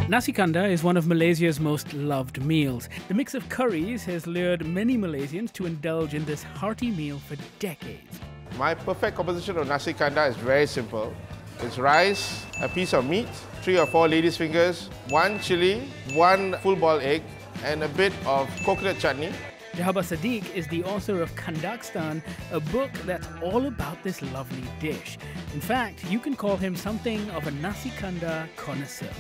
Nasi Kandar is one of Malaysia's most loved meals. The mix of curries has lured many Malaysians to indulge in this hearty meal for decades. My perfect composition of Nasi Kandar is very simple. It's rice, a piece of meat, 3 or 4 ladies' fingers, 1 chilli, 1 full-boiled egg, and a bit of coconut chutney. Jahabar Sadiq is the author of Kandakstan, a book that's all about this lovely dish. In fact, you can call him something of a Nasi Kandar connoisseur.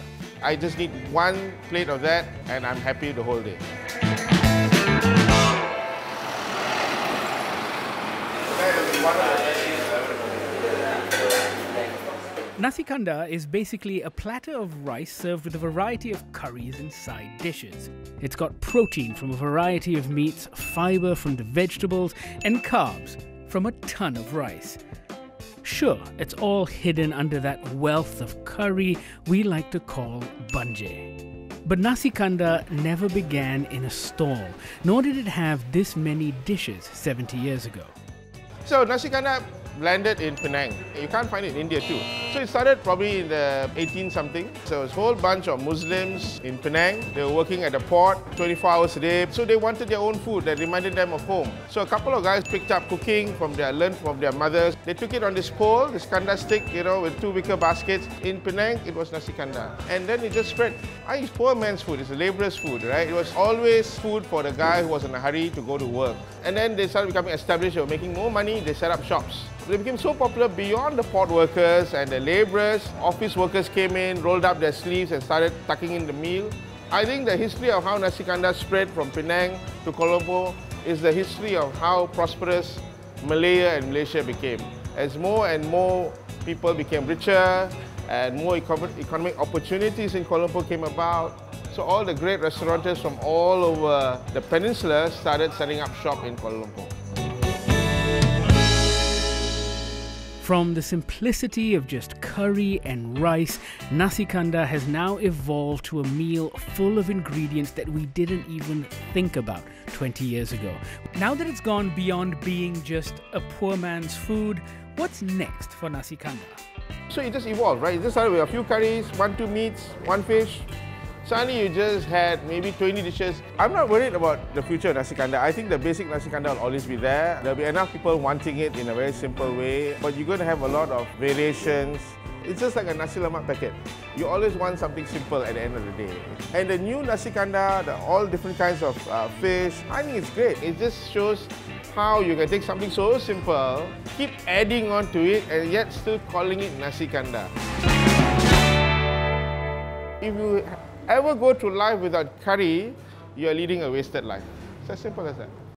I just need 1 plate of that and I'm happy the whole day. Nasi Kandar is basically a platter of rice served with a variety of curries and side dishes. It's got protein from a variety of meats, fibre from the vegetables, and carbs from a ton of rice. Sure, it's all hidden under that wealth of curry we like to call banje. But Nasi Kandar never began in a stall, nor did it have this many dishes 70 years ago. So Nasi Kandar landed in Penang. You can't find it in India too. So it started probably in the 18-something. So it was a whole bunch of Muslims in Penang. They were working at the port 24 hours a day. So they wanted their own food that reminded them of home. So a couple of guys picked up cooking learned from their mothers. They took it on this pole, this kandar stick, with 2 wicker baskets. In Penang, it was Nasi Kandar. And then it just spread. It's poor man's food. It's a labourer's food, right? It was always food for the guy who was in a hurry to go to work. And then they started becoming established. They were making more money. They set up shops. They became so popular beyond the port workers and the labourers. Office workers came in, rolled up their sleeves and started tucking in the meal. I think the history of how Nasi Kandar spread from Penang to Kuala Lumpur is the history of how prosperous Malaya and Malaysia became. As more and more people became richer and more economic opportunities in Kuala Lumpur came about, so all the great restaurateurs from all over the peninsula started setting up shop in Kuala Lumpur. From the simplicity of just curry and rice, Nasi Kandar has now evolved to a meal full of ingredients that we didn't even think about 20 years ago. Now that it's gone beyond being just a poor man's food, what's next for Nasi Kandar? So it just evolved, right? It just started with a few curries, 1-2 meats, 1 fish. Suddenly you just had maybe 20 dishes. I'm not worried about the future of Nasi Kandar. I think the basic Nasi Kandar will always be there. There'll be enough people wanting it in a very simple way, but you're going to have a lot of variations. It's just like a nasi lemak packet. You always want something simple at the end of the day. And the new Nasi Kandar, all different kinds of fish, I think it's great. It just shows how you can take something so simple, keep adding on to it, and yet still calling it Nasi Kandar. If you ever go through life without curry, you are leading a wasted life. It's as simple as that.